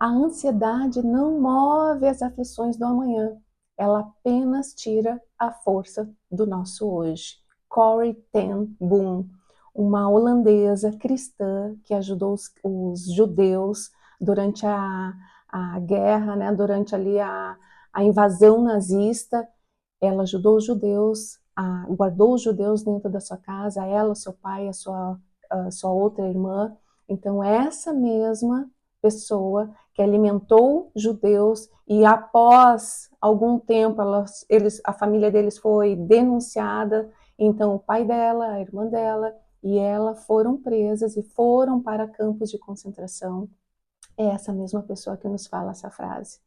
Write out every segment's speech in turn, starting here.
A ansiedade não move as aflições do amanhã, ela apenas tira a força do nosso hoje. Corrie ten Boom, uma holandesa cristã que ajudou os judeus durante a guerra, né, durante ali a invasão nazista. Ela ajudou os judeus, guardou os judeus dentro da sua casa, ela, o seu pai, a sua outra irmã. Então, essa mesma pessoa que alimentou judeus e após algum tempo a família deles foi denunciada, então o pai dela, a irmã dela e ela foram presas e foram para campos de concentração. É essa mesma pessoa que nos fala essa frase.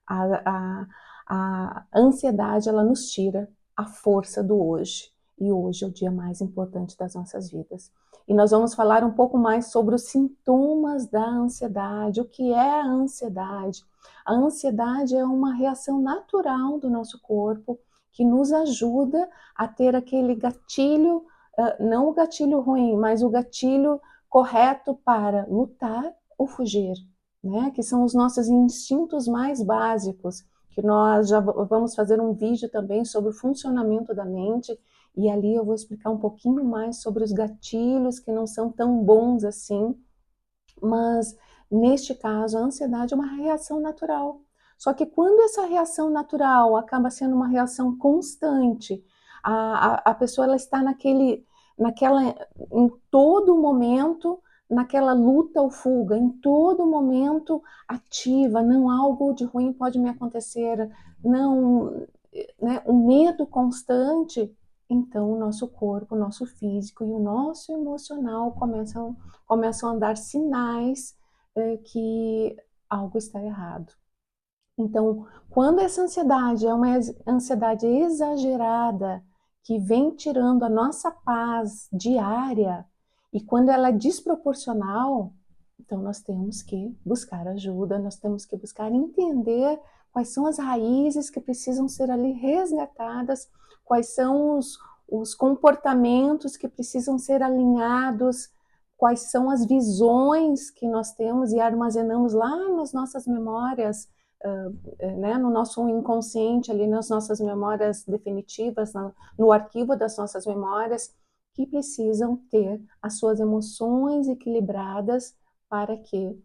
A, a ansiedade, ela nos tira a força do hoje. E hoje é o dia mais importante das nossas vidas. E nós vamos falar um pouco mais sobre os sintomas da ansiedade. O que é a ansiedade? A ansiedade é uma reação natural do nosso corpo que nos ajuda a ter aquele gatilho, não o gatilho ruim, mas o gatilho correto para lutar ou fugir, né? Que são os nossos instintos mais básicos, que nós já vamos fazer um vídeo também sobre o funcionamento da mente, e ali eu vou explicar um pouquinho mais sobre os gatilhos que não são tão bons assim, mas neste caso a ansiedade é uma reação natural. Só que quando essa reação natural acaba sendo uma reação constante, a pessoa ela está em todo momento, naquela luta ou fuga, em todo momento ativa, não algo de ruim pode me acontecer, não, né, o medo constante, então o nosso corpo, o nosso físico e o nosso emocional começam a dar sinais que algo está errado. Então, quando essa ansiedade é uma ansiedade exagerada, que vem tirando a nossa paz diária, e quando ela é desproporcional, então nós temos que buscar ajuda, nós temos que buscar entender quais são as raízes que precisam ser ali resgatadas, quais são os comportamentos que precisam ser alinhados, quais são as visões que nós temos e armazenamos lá nas nossas memórias, né, no nosso inconsciente, ali nas nossas memórias definitivas, no arquivo das nossas memórias, que precisam ter as suas emoções equilibradas para que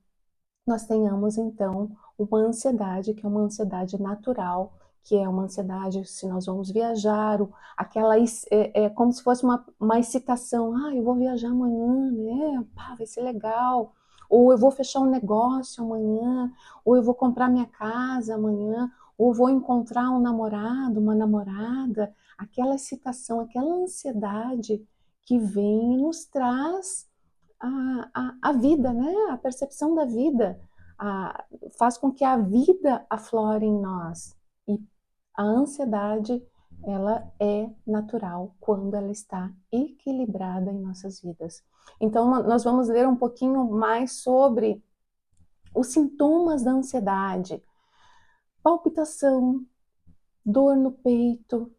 nós tenhamos, então, uma ansiedade, que é uma ansiedade natural, que é uma ansiedade, se nós vamos viajar, aquela é como se fosse uma excitação, eu vou viajar amanhã, né? Vai ser legal. Ou eu vou fechar um negócio amanhã, ou eu vou comprar minha casa amanhã, ou vou encontrar um namorado, uma namorada, aquela excitação, aquela ansiedade que vem e nos traz a vida, né? A percepção da vida, faz com que a vida aflore em nós. E a ansiedade, ela é natural quando ela está equilibrada em nossas vidas. Então, nós vamos ler um pouquinho mais sobre os sintomas da ansiedade. Palpitação, dor no peito,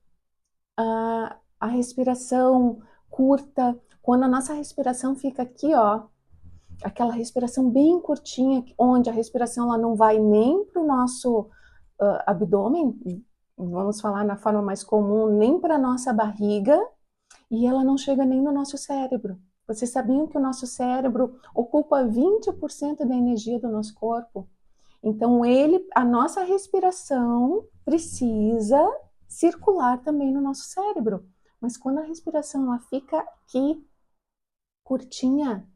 a respiração curta, quando a nossa respiração fica aqui, ó, aquela respiração bem curtinha, onde a respiração ela não vai nem para o nosso abdômen, vamos falar na forma mais comum, nem para a nossa barriga, e ela não chega nem no nosso cérebro. Vocês sabiam que o nosso cérebro ocupa 20% da energia do nosso corpo? Então, a nossa respiração precisa circular também no nosso cérebro. Mas quando a respiração ela fica aqui, curtinha,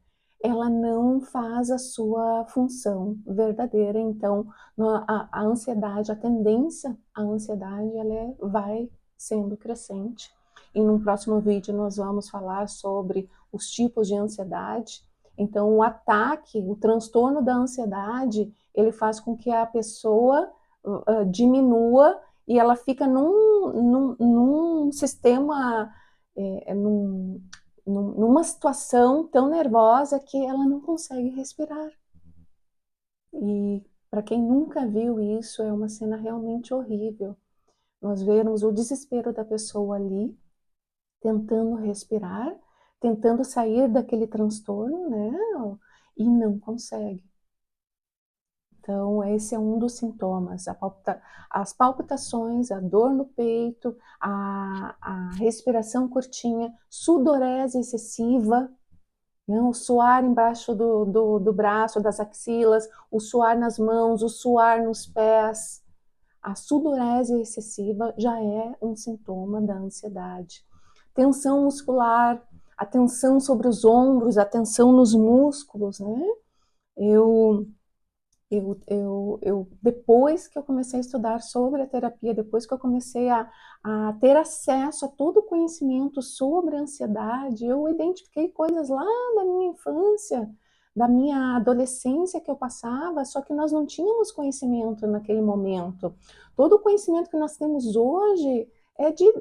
ela não faz a sua função verdadeira. Então, a ansiedade, a tendência à ansiedade, ela vai sendo crescente. E no próximo vídeo nós vamos falar sobre os tipos de ansiedade. Então, o ataque, o transtorno da ansiedade, ele faz com que a pessoa diminua e ela fica num sistema, numa situação tão nervosa que ela não consegue respirar. E para quem nunca viu isso, é uma cena realmente horrível. Nós vemos o desespero da pessoa ali, tentando respirar, tentando sair daquele transtorno, né? E não consegue. Então, esse é um dos sintomas, as palpitações, a dor no peito, a respiração curtinha, sudorese excessiva, né? O suar embaixo do braço, das axilas, o suar nas mãos, o suar nos pés. A sudorese excessiva já é um sintoma da ansiedade. Tensão muscular, a tensão sobre os ombros, a tensão nos músculos, né? Depois que eu comecei a estudar sobre a terapia, depois que eu comecei a ter acesso a todo o conhecimento sobre a ansiedade, eu identifiquei coisas lá da minha infância, da minha adolescência que eu passava, só que nós não tínhamos conhecimento naquele momento. Todo o conhecimento que nós temos hoje é de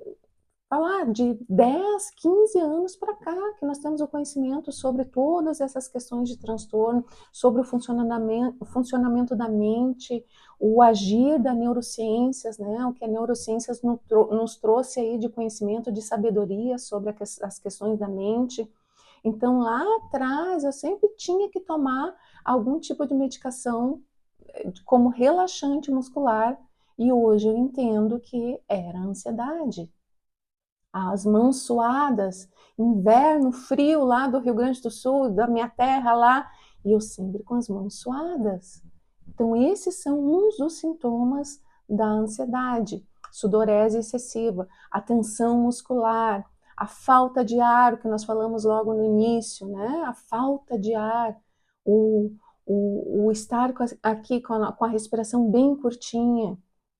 10, 15 anos para cá, que nós temos o conhecimento sobre todas essas questões de transtorno, sobre o funcionamento da mente, o agir da neurociências, né? O que a neurociências nos trouxe aí de conhecimento, de sabedoria sobre as questões da mente. Então, lá atrás, eu sempre tinha que tomar algum tipo de medicação como relaxante muscular, e hoje eu entendo que era ansiedade. As mãos suadas, inverno frio lá do Rio Grande do Sul, da minha terra lá, e eu sempre com as mãos suadas. Então, esses são uns dos sintomas da ansiedade: sudorese excessiva, a tensão muscular, a falta de ar, que nós falamos logo no início, né? A falta de ar, o, o estar aqui com a respiração bem curtinha.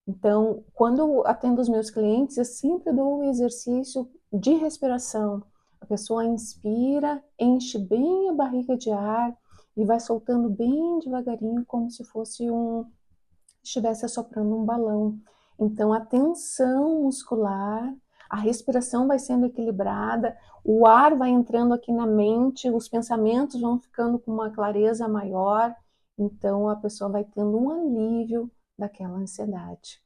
Então, quando eu atendo os meus clientes, eu sempre dou o exercício de respiração. A pessoa inspira, enche bem a barriga de ar e vai soltando bem devagarinho, como se estivesse assoprando um balão. Então, a tensão muscular, a respiração vai sendo equilibrada, o ar vai entrando aqui na mente, os pensamentos vão ficando com uma clareza maior, então a pessoa vai tendo um alívio daquela ansiedade.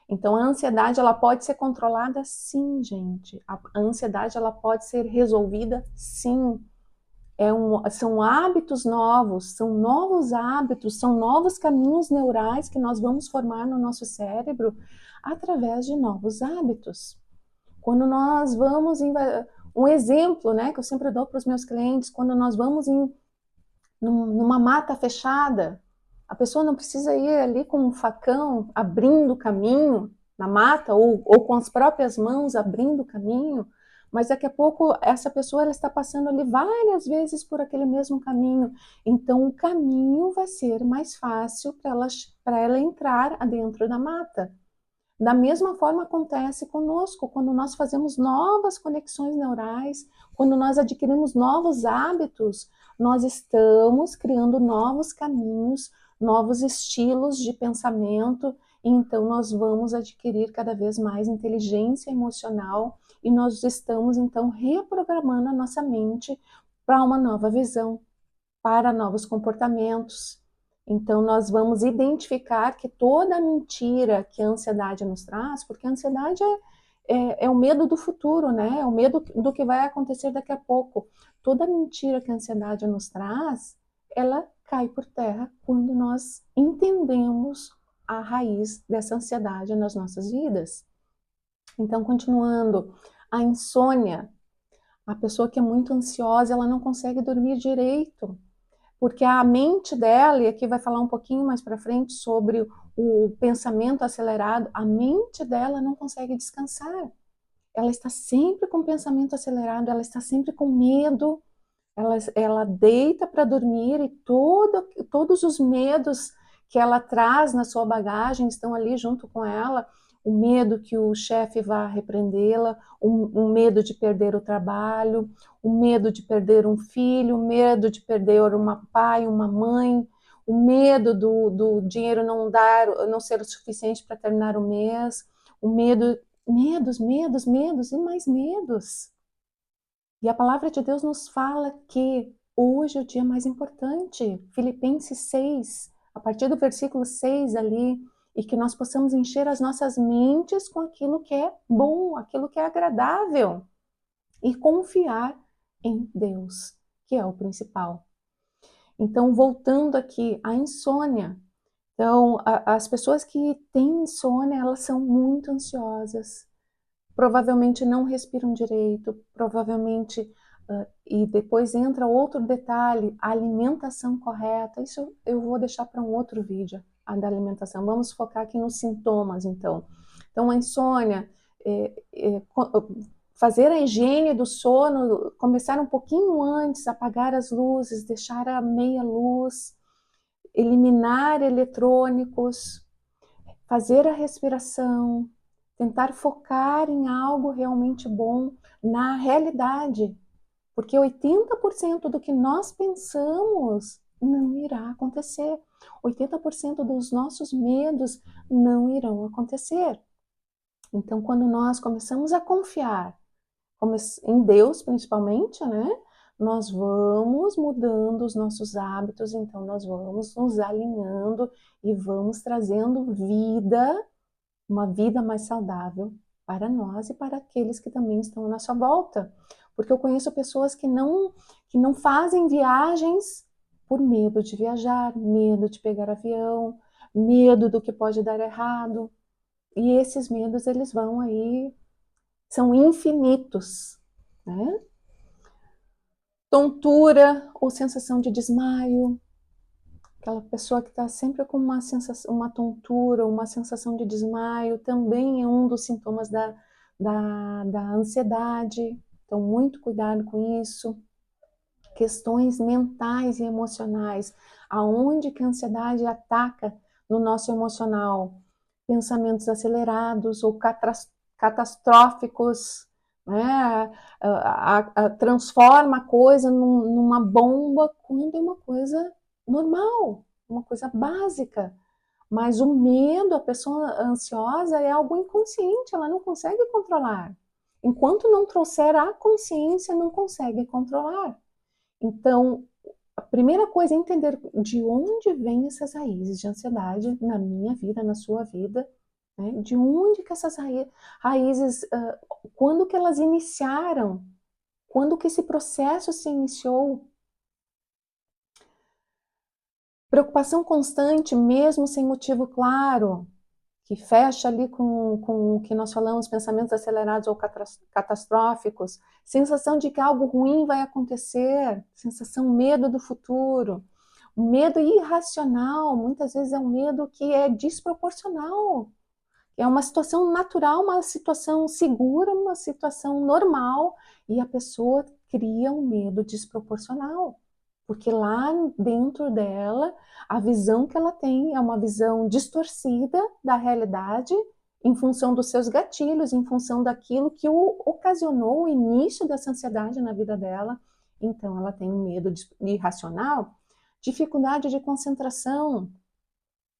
Então, a ansiedade, ela pode ser controlada, sim, gente. A ansiedade, ela pode ser resolvida, sim. São hábitos novos, são novos hábitos, são novos caminhos neurais que nós vamos formar no nosso cérebro através de novos hábitos. Quando nós vamos um exemplo, né, que eu sempre dou para os meus clientes, quando nós vamos numa mata fechada, a pessoa não precisa ir ali com um facão abrindo o caminho na mata ou com as próprias mãos abrindo o caminho, mas daqui a pouco essa pessoa ela está passando ali várias vezes por aquele mesmo caminho, então o caminho vai ser mais fácil para ela entrar dentro da mata. Da mesma forma acontece conosco, quando nós fazemos novas conexões neurais, quando nós adquirimos novos hábitos, nós estamos criando novos caminhos, novos estilos de pensamento, e então nós vamos adquirir cada vez mais inteligência emocional e nós estamos então reprogramando a nossa mente para uma nova visão, para novos comportamentos. Então, nós vamos identificar que toda a mentira que a ansiedade nos traz, porque a ansiedade é o medo do futuro, né? É o medo do que vai acontecer daqui a pouco. Toda a mentira que a ansiedade nos traz, ela cai por terra quando nós entendemos a raiz dessa ansiedade nas nossas vidas. Então, continuando, a insônia. A pessoa que é muito ansiosa, ela não consegue dormir direito, porque a mente dela, e aqui vai falar um pouquinho mais para frente sobre o pensamento acelerado, a mente dela não consegue descansar. Ela está sempre com o pensamento acelerado, ela está sempre com medo, ela deita para dormir e todos os medos que ela traz na sua bagagem estão ali junto com ela. O medo que o chefe vá repreendê-la, o medo de perder o trabalho, o medo de perder um filho, o medo de perder uma pai, uma mãe, o medo do dinheiro não ser o suficiente para terminar o mês, o medos e mais medos. E a palavra de Deus nos fala que hoje é o dia mais importante, Filipenses 6, a partir do versículo 6 ali, e que nós possamos encher as nossas mentes com aquilo que é bom, aquilo que é agradável, e confiar em Deus, que é o principal. Então, voltando aqui, a insônia. Então, as pessoas que têm insônia, elas são muito ansiosas, provavelmente não respiram direito, provavelmente, e depois entra outro detalhe, a alimentação correta, isso eu vou deixar para um outro vídeo, a da alimentação. Vamos focar aqui nos sintomas, então. Então, a insônia, fazer a higiene do sono, começar um pouquinho antes, apagar as luzes, deixar a meia luz, eliminar eletrônicos, fazer a respiração, tentar focar em algo realmente bom na realidade, porque 80% do que nós pensamos não irá acontecer. 80% dos nossos medos não irão acontecer. Então, quando nós começamos a confiar em Deus, principalmente, né? Nós vamos mudando os nossos hábitos, então nós vamos nos alinhando e vamos trazendo vida, uma vida mais saudável para nós e para aqueles que também estão à nossa volta. Porque eu conheço pessoas que não fazem viagens por medo de viajar, medo de pegar avião, medo do que pode dar errado. E esses medos, eles vão aí, são infinitos, né? Tontura ou sensação de desmaio, aquela pessoa que está sempre com uma sensação, uma tontura, uma sensação de desmaio, também é um dos sintomas da ansiedade. Então, muito cuidado com isso. Questões mentais e emocionais, aonde que a ansiedade ataca no nosso emocional? Pensamentos acelerados ou catastróficos, né? Transforma a coisa numa bomba quando é uma coisa normal, uma coisa básica. Mas o medo, a pessoa ansiosa é algo inconsciente, ela não consegue controlar. Enquanto não trouxer a consciência, não consegue controlar. Então, a primeira coisa é entender de onde vêm essas raízes de ansiedade na minha vida, na sua vida, né? De onde que essas raízes, quando que elas iniciaram? Quando que esse processo se iniciou? Preocupação constante, mesmo sem motivo claro, que fecha ali com o que nós falamos, pensamentos acelerados ou catastróficos, sensação de que algo ruim vai acontecer, sensação, medo do futuro, um medo irracional, muitas vezes é um medo que é desproporcional, é uma situação natural, uma situação segura, uma situação normal, e a pessoa cria um medo desproporcional, porque lá dentro dela, a visão que ela tem é uma visão distorcida da realidade, em função dos seus gatilhos, em função daquilo que ocasionou o início dessa ansiedade na vida dela. Então, ela tem um medo irracional, dificuldade de concentração,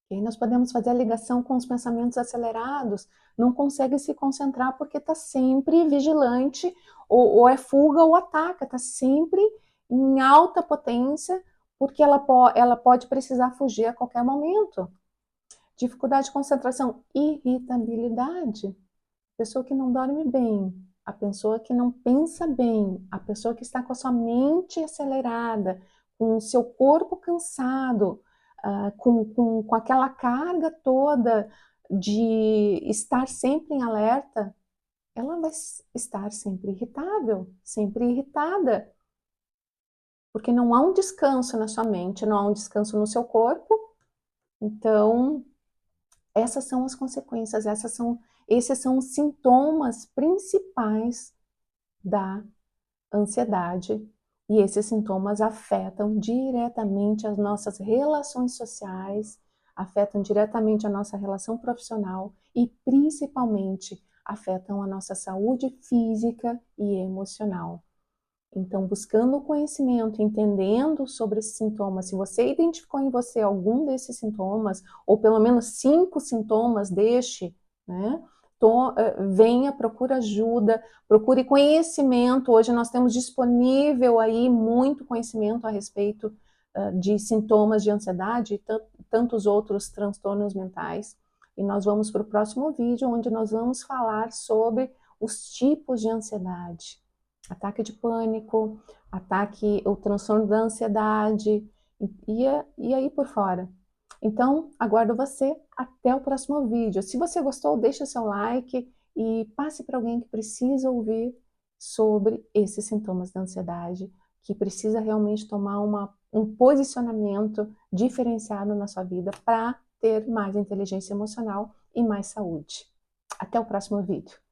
e aí nós podemos fazer a ligação com os pensamentos acelerados, não consegue se concentrar porque está sempre vigilante, ou é fuga ou ataca, está sempre em alta potência, porque ela pode precisar fugir a qualquer momento. Dificuldade de concentração, irritabilidade, pessoa que não dorme bem, a pessoa que não pensa bem, a pessoa que está com a sua mente acelerada, com o seu corpo cansado, com aquela carga toda de estar sempre em alerta, ela vai estar sempre irritável, sempre irritada, porque não há um descanso na sua mente, não há um descanso no seu corpo. Então, essas são as consequências, esses são os sintomas principais da ansiedade. E esses sintomas afetam diretamente as nossas relações sociais, afetam diretamente a nossa relação profissional e, principalmente, afetam a nossa saúde física e emocional. Então, buscando o conhecimento, entendendo sobre esses sintomas, se você identificou em você algum desses sintomas, ou pelo menos 5 sintomas deste, né? Venha, procure ajuda, procure conhecimento. Hoje nós temos disponível aí muito conhecimento a respeito de sintomas de ansiedade e tantos outros transtornos mentais. E nós vamos para o próximo vídeo, onde nós vamos falar sobre os tipos de ansiedade. Ataque de pânico, o transtorno da ansiedade, e aí por fora. Então, aguardo você até o próximo vídeo. Se você gostou, deixe o seu like e passe para alguém que precisa ouvir sobre esses sintomas da ansiedade, que precisa realmente tomar um posicionamento diferenciado na sua vida para ter mais inteligência emocional e mais saúde. Até o próximo vídeo.